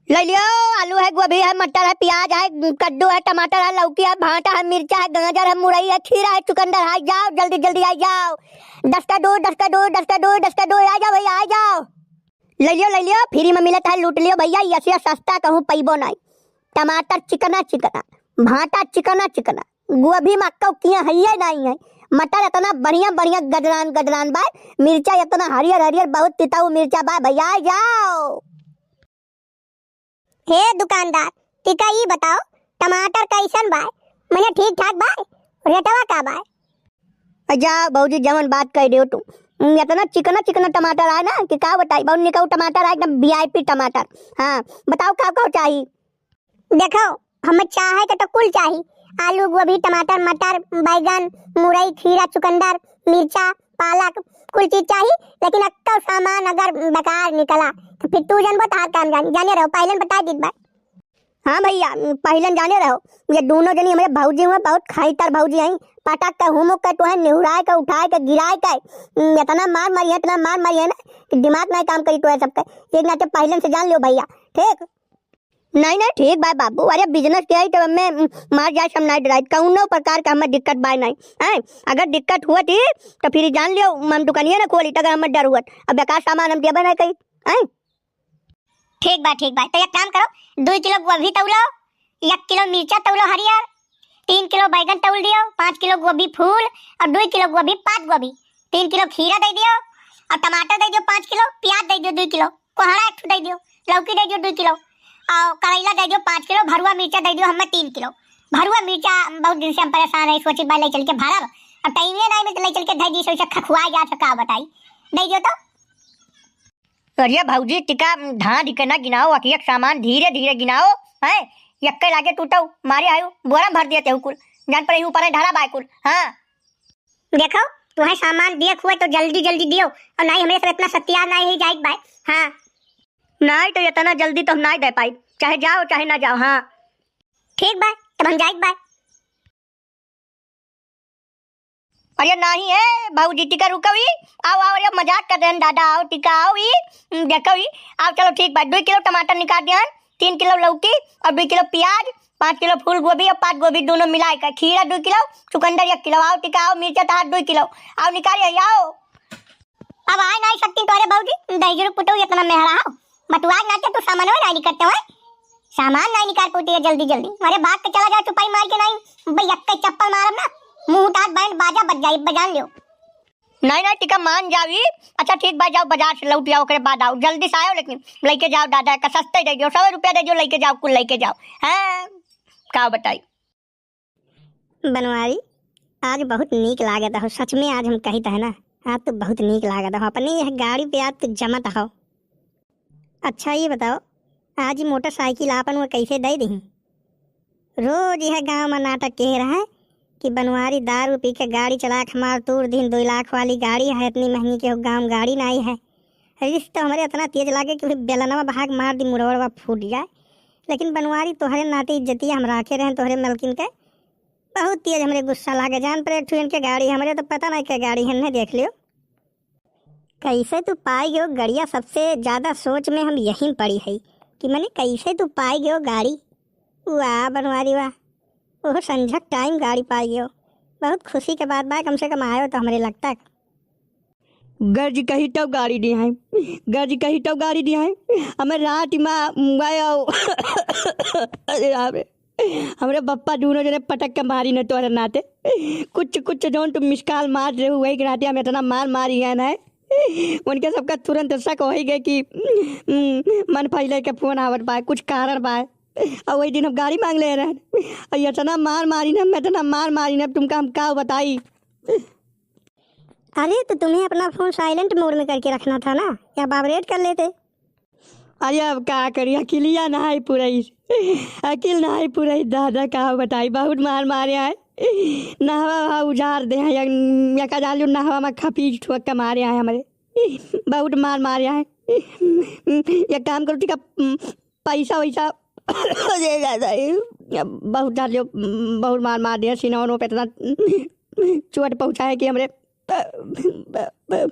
ले लियो। आलू है, गोभी है, मटर है, प्याज है, कद्दू है, टमाटर है, लौकी है, भांटा है, मिर्चा है, गाजर है, मुरई है, खीरा है, चुकंदर है। जाओ जल्दी जल्दी आ जाओ। 10 का दूध, 10 का दूध, 10 का दूध, 10 का दूध। आ जाओ भैया, आ जाओ। ले लियो, फ्री में मिलता है, लूट लियो भैया। यसिया सस्ता कहूँ पैबो नहीं। टमाटर चिकना चिकना, भांटा चिकना चिकना, गोभी मक्का किया है ये नहीं है। मटर इतना बढ़िया बढ़िया गदरान गदरान बा, मिर्चा इतना हरियर हरियर, बहुत तिताऊ मिर्चा बा भैया। आ जाओ। हे दुकानदार, टिका ये बताओ टमाटर कैसन बा? मैंने ठीक ठाक बा? रेटवा का बा? जा भौजी, जमन बात कह रहे हो तुम। इतना चिकना चिकना टमाटर है ना कि का बताई। बहुत निकाऊ टमाटर है, एकदम वीआईपी टमाटर। हाँ बताओ का चाहिए। देखो हमें चाहे तो कुल चाहिए। आलू, गोभी, टमाटर, मटर, बैगन, मुरई, खीरा, चुकंदर, मिर्चा, पालक, कुल चीज चाहिए। लेकिन अक्का सामान अगर बेकार निकला तो फिर तू जानबो तार काम जाने रहो। पहले बता दी बात। हाँ भैया, पहले जाने रहो। ये दोनों जनी हमारे भौजी हुए, बहुत खाईतर भौजी हैं। पटक का हुमुक का तो है, निहुराए का, उठाए का, गिराए का, इतना मार मारी है, इतना मार मारी है ना कि दिमाग नहीं काम करी तो है सबका। एक नाते पहले से जान लो भैया, ठीक? नहीं नहीं ठीक बाय बाबू। अरे बिजनेस किया तो हमें मार जाए सब नहीं डराई। कौनो प्रकार का हमें दिक्कत बाय नहीं है। अगर दिक्कत हुआ थी तो फिर जान लियो हम दुकानिया ना खोली तो हमें डर हुआ। अब बेकार सामान हम देबे नहीं कही है। ठीक बा। तो एक काम करो, 2 किलो गोभी तौलो, 1 किलो मिर्चा तौलो हरियर, 3 किलो बैगन तौल दियो, 5 किलो गोभी फूल और 2 किलो गोभी, 5 गोभी, 3 किलो खीरा दे दियो और टमाटर दे दियो 5 किलो, प्याज दे दियो 2 किलो, कोहड़ा 1 दे दियो, लौकी दे दियो 2 किलो और करेला दे दियो 5 किलो, भरुआ मिर्चा दे दियो हमें 3 किलो। भरुआ मिर्चा बहुत दिन से हम परेशान है, सोची बार ले चल के भरब। अब टाइम नहीं मिलता, ले चल के धई दी सोचा खखुआ जा सका बताई। दे दियो तो। अरे भौजी टिका धा दिखना गिनाओ, अकियक सामान धीरे धीरे गिनाओ है। यक्के लागे टूटो मारे आयो बोरा भर दिया ते कुल जान पर ऊपर है ढाला बाय कुल। हाँ देखो तुम्हें सामान दिए हुए तो जल्दी जल्दी दियो और नहीं हमें सब इतना सत्या नहीं ही जाए बाय। हाँ नहीं तो इतना जल्दी तो हम नहीं दे पाई, चाहे जाओ चाहे ना जाओ। हाँ ठीक बाय, तब हम जाए बाय। अरे नहीं है भौजी, टिका रुको ही। आओ आओ, अरे मजाक कर रहे हैं दादा। आओ टिका आओ ही, देखो ही। आओ चलो ठीक बात। 2 किलो टमाटर निकाल दिया, 3 किलो लौकी और 2 किलो प्याज, 5 किलो फूल गोभी और 5 गोभी दोनों मिला कर, खीरा 2 किलो, चुकंदर 1 किलो। आओ टिका आओ, मिर्चा तार 2 किलो। आओ निकालिए आओ। अब आ नहीं सकती तो अरे बाबूजी दही जरूर पुटो इतना मेहरा हो बटुआ ना तू सामान नहीं निकलते हो। सामान नहीं निकाल पाती है जल्दी जल्दी। अरे बात के चला जा चुपाई मार के नहीं भाई, अक्के चप्पल मारब ना मुंह टाट बैंड बाजा बज जाई, बजान लियो। नहीं नहीं टिका मान जाओ। अच्छा ठीक बात, जाओ बाजार से लौट आओ, के बाद आओ जल्दी से आओ। लेकिन लेके जाओ दादा का सस्ते दे दो, 100 रुपया दे दो, लेके जाओ कुल लेके जाओ। हाँ का बताई बनवारी आज बहुत नीक लागत हो, सच में आज हम कही है ना, आज तो बहुत नीक लागत हो। अपनी यह गाड़ी पे आज तो जमत हो। अच्छा ये बताओ आज मोटरसाइकिल आपन वो कैसे दे दी? रोज यह गांव में नाटक कह रहा है कि बनवारी दारू पी के गाड़ी चला के हमार तोड़ दिन 2 लाख वाली गाड़ी है, इतनी महंगी के गांव गाड़ी नहीं है। रिश्त तो हमारे इतना तेज लागे कि बेलनवा भाग मार दी मुड़वा फूट जाए। लेकिन बनवारी तोहरे नाते इज्जती हम राखे रहे तोहरे मलकिन के, बहुत तेज हमारे गुस्सा लागे जान पर। एक के गाड़ी हमारे तो पता नहीं क्या गाड़ी है, देख लियो कैसे तू पाई गयो गड़िया। सबसे ज़्यादा सोच में हम यही पड़ी है कि मैंने कैसे तू पाई गयो गाड़ी। वाह बनवारी वाह, ओह संझक टाइम गाड़ी पाई गयो, बहुत खुशी के बाद कम से कम आयो तो हमारे लगता गर्ज कही तब गाड़ी दी है, गर्ज कही तब गाड़ी दी है। हमें रात में अरे हमरे बप्पा दोनों जने पटक के मारी न तोहरे नाते। कुछ कुछ जौन तुम मिसकाल मार रहे हो वही के नाते हम इतना मार मारी है ना। उनके सबका तुरंत शक हो ही गए कि मन फैले के फोन आवत पाए, कुछ कारण पाए। और वही दिन हम गाड़ी मांग ले रहे और इतना मार मारी ना, मैं इतना मार मारी ना तुमका हम क्या बताई। अरे तो तुम्हें अपना फोन साइलेंट मोड में करके रखना था ना, या वाइब्रेट कर लेते। अरे अब क्या करी, अकेलिया ना है पूरा, अकेल ना है पूरा दादा का बताई। बहुत मार मारे है, नहवा उजाड़ दे हैं या का जालू नहवा में खपी ठोक के मारे हैं हमारे। बहुत मार मारे हैं। या काम करो ठीक है, पैसा वैसा बहुत डालो, बहुत मार मार दिया। सिनौनों पे इतना चोट पहुँचा है कि हमारे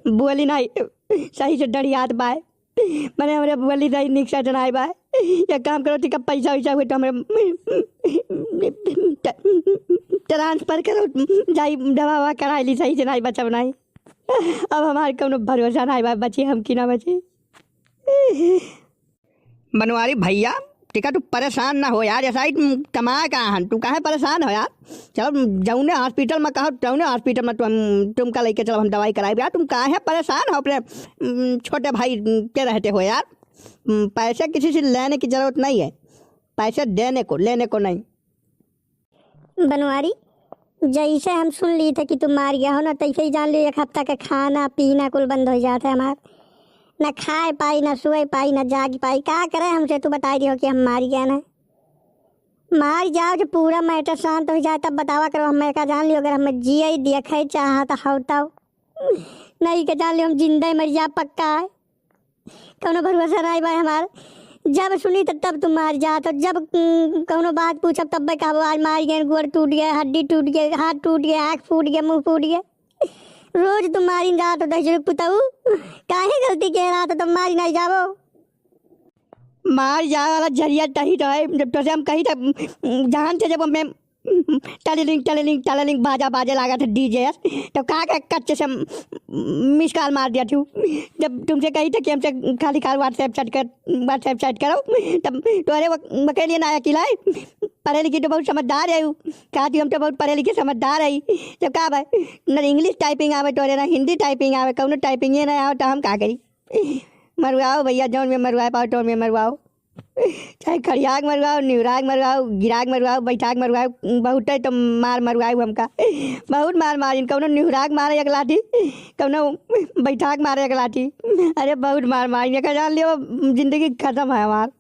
बोली नहीं सही से डरियात बाय, मैंने हमारे बोली नहीं निक से जनाए बाय। एक काम करो, टिका पैसा वैसा हुए तो हमारे ट्रांसफर करो, जाई दवा ववा करा ली, सही से नहीं बचा नहीं। अब हमारे कोनो भरोसा नहीं बा, बचे हम कि ना बचे। बनवारी भैया टिका तू परेशान ना हो यार, ऐसा ही कमा कहाँ हन, तू काहे परेशान हो यार। चलो जौने हॉस्पिटल में कहो तौने हॉस्पिटल में तुमका लेके चलो, हम दवाई कराए यार। तुम काहे परेशान हो अपने छोटे भाई के रहते हो यार। पैसे किसी से लेने की ज़रूरत नहीं है, पैसे देने को लेने को नहीं। बनवारी जैसे हम सुन ली थे कि तुम मार गया हो ना, तैसे ही जान लियो 1 हफ्ता का खाना पीना कुल बंद हो जाता है हमार। ना खाए पाई, ना सोए पाई, ना जाग पाई। क्या करे हमसे, तू बता दियो कि हम मार गया ना। मार जाओ जो पूरा मैटर शांत हो जाए तब बतावा करो। हमें का जान लियो, अगर हमें जिये देखे चाह तो हौता नहीं के जान लियो हम जिंदा मर जा पक्का है। कौनो भरोसा नहीं भाई हमार। जब सुनी तो तब तुम मार जा, तो जब कौनो बात पूछब तब मैं कहबो आज मार गए, गोड़ टूट गया, हड्डी टूट गए, हाथ टूट गया, आँख फूट गया, मुंह फूट गया। रोज तुम मारी जा तो दस पुताऊ काहे गलती कह रहा, तो तुम मारी नहीं जाबो। मार जाए वाला जरिया तही तो है, जब तो से हम कही था जहान से जब हमें टलिंग बाजा बाजे लगा था डीजे, तो कहा का कच्चे से मिस कॉल मार दिया थी। जब तुमसे कही था कि हमसे खाली व्हाट्सएप चैट करो, तब तुम्हारे वके लिए नया किला है। पढ़े लिखी तो बहुत समझदार है, कहा थी हम तो बहुत पढ़े लिखे समझदार है। जब कहा भाई न इंग्लिश टाइपिंग आवे तो ना हिंदी टाइपिंग आवे, कौनो टाइपिंग नहीं आवे तो हम का करी। मरवाओ भैया, जौन में मरवा पाओ तो में मरवाओ, चाहे खड़ियाग मरवाओ, न्यूराग मरवाओ, गिराग मरवाओ, बैठाग मरवाओ, बहुत है तो मार मरवाओ हमका। बहुत मार मारिन, कौनो न्यूराग मारे एक लाठी, कौनो बैठाग मारे एक लाठी। अरे बहुत मार मारिन, एक जान लियो जिंदगी खत्म है हमार।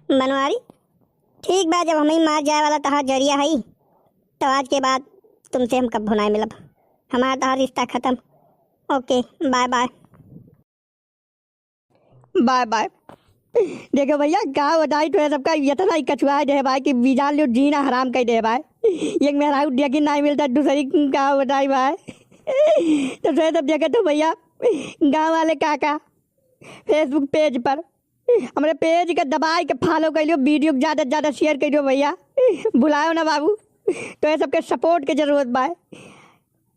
बनवारी ठीक बा, जब हमें मार जाए वाला तहार जरिया है तो आज के बाद तुमसे हम कब भुनाए मिलब। हमारा तहार रिश्ता खत्म। Okay bye bye. Bye bye. देखो भैया गाँव बताई तो सबका इतना ही कछुआ दे भाई कि बिजान लियो जीना हराम कर दे भाई। एक मेरा देखी नहीं मिलता, दूसरी गाँव बताई भाई। तो सब जगह तो भैया गाँव वाले काका फेसबुक पेज पर हमारे पेज के दबाई के फॉलो कर लियो, वीडियो ज़्यादा से ज़्यादा शेयर कर दियो भैया। भुलाओ ना बाबू, तो ये सबके सपोर्ट की जरूरत बा,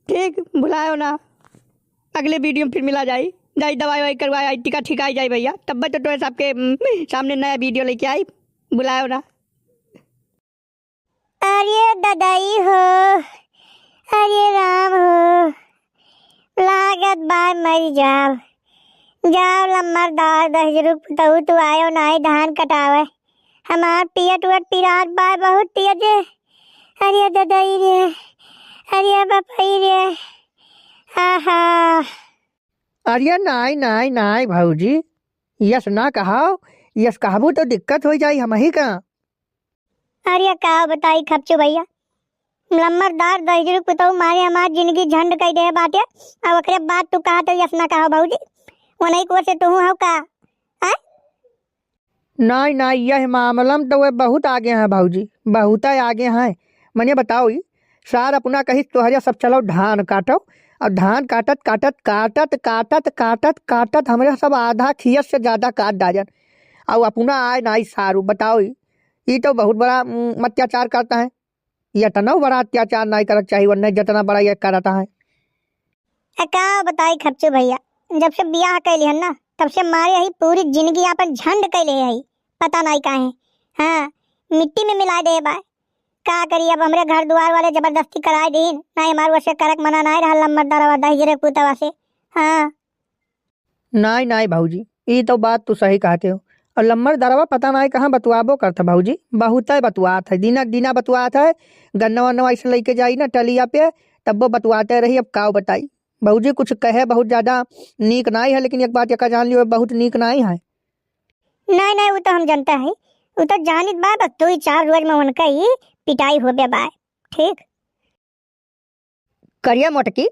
ठीक भुलाओ ना। अगले वीडियो में फिर मिला जाए, जाई दवाई वाई करवाई आई, टिका ठिकाई जाए भैया, तब तो सबके सामने नया वीडियो लेके आई। बुलाओ ना। अरे ददाई हो, अरे राम हो, लागत बार मर जाओ। जाओ लम्बरदार 10 रुपये तू आयो नहीं धान कटावे, हमार पियट उट पिरात बार बहुत पियत रे। अरे ददाई रे, अरे बपई रे, आहा। अरे नहीं भाऊजी, यस ना कहाओ, यस कहबू तो दिक्कत हो जाई हम ही का। अरे का बताई खपचू भैया, लम्बरदार 10 रुपये तो मारे हमार जिंदगी झंड कई दे बाटे। अब ओकरे बात तू कहा तो यस ना कहा भाऊजी, वो नहीं को से तू हूँ का। नहीं यह मामला में तो वे बहुत आगे हैं भाऊजी, बहुत आगे हैं। मने बताओ सार अपना कही तोहरिया सब चलो धान काटो, और धान काटत काटत काटत काटत काटत काटत हमारे सब आधा खियत से ज़्यादा काट डाजन, और अपना आए नहीं सारू। बताओ ये तो बहुत बड़ा अत्याचार करता है। यह इतना बड़ा अत्याचार नहीं करना चाहिए, वरना जितना बड़ा यह करता है। का बताई खपचू भैया, जब से बियाह कैली हन ना तब से मारे ही पूरी जिंदगी अपन झंड कैले है, पता नहीं काहे। हाँ मिट्टी में मिला दे बाय, का करी। अब हमरे घर द्वार वाले जबरदस्ती कराए दीन, नहीं हमारे वैसे करक मना नहीं रहा लम्बरदार दही पुतवा से। हाँ नहीं भाऊजी, ये तो बात तू सही कहते हो। और लम्बर दरवा पता नहीं कहाँ बतुआबो करता भाऊजी, बहुत है बतुआत है, दिना बतुआत है। गन्ना वन्ना ऐसे लेके जाई ना टलिया पे, तब वो बतुआते रही। अब का बताई भाऊजी, कुछ कहे बहुत ज़्यादा नीक नहीं है, लेकिन एक बात एक जान लियो बहुत नीक नहीं है। नहीं वो तो हम जानता है, वो तो जानित बा, बस 2-4 रोज में उनका ही पिटाई हो बे बाय। ठीक करिया मोटकी,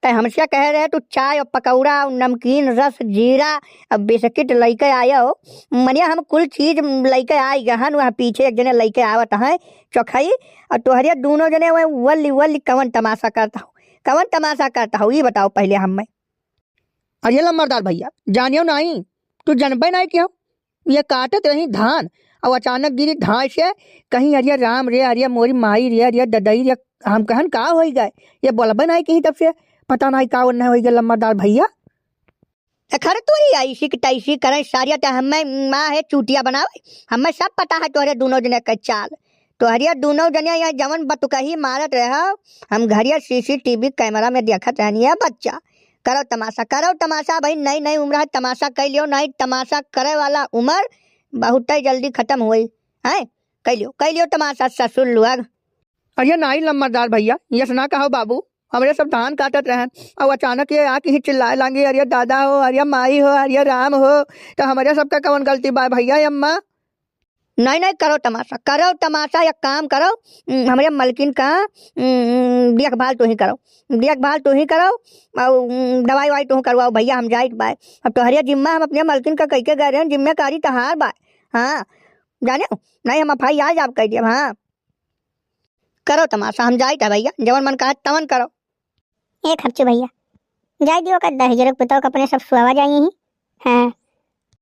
तय हमसे कह रहे तू चाय और पकौड़ा और नमकीन रस जीरा और बिस्किट लेके आया हो। मनिया हम कुल चीज लेके आई गहन, वहाँ पीछे एक जने लेके आवत है चौखाई, और तोहरिया दोनों जने वह वल्ली कवन तमाशा करता हो ये बताओ पहले हमें। अरे लम्बरदार भैया जानियो नहीं, तू जनबे नहीं क्यों, ये काटत रही धान और अचानक गिरी धान से कहीं अरिया राम रे अरिया मोरी माई रे अरिया ददई रे हम कहन का हो गए ये बोलबे नहीं कहीं तब से पता नहीं का नहीं हो गया लम्बादार भैया। खर तो ही ऐसी की तैसी करे सारिया तो हमें माँ है चूटिया बनावे हमें सब पता है तोहरे दोनों जने का चाल तोहरिया दोनों जने यहाँ जवन बतुकही मारत रहे हम घरिया CCTV कैमरा में देखत रहनी है बच्चा करो तमाशा भाई नई नई उम्र है तमाशा कर लियो नहीं तमाशा करे वाला उम्र बहुत ही जल्दी खत्म हुई है कर लियो तमाशा ससुर लोग। अरे नहीं लम्बादार भैया ये सुना कहो बाबू हमारे सब धान काटत रहे और अचानक ये आके ही चिल्लाए लागे अरे दादा हो अरे माई हो अरे राम हो तो हमारे सबका कौन गलती बा भैया अम्मा। नहीं करो तमाशा या काम करो हमारे मलकिन का देखभाल तो ही करो और दवाई वाई तो करवाओ भैया हम जाए बाय अब तो हरिया जिम्मा हम अपने मलकिन का कह के गए रहे जिम्मेदारी तहार बाय हाँ जाने नहीं हम FIR आप कह दिए हाँ करो तमाशा हम जाए था भैया जवन मन कहा तवन करो। एक हफ्ते भैया जाए दियो का 10,000 बताओ अपने सब सुहावा जाइए ही हाँ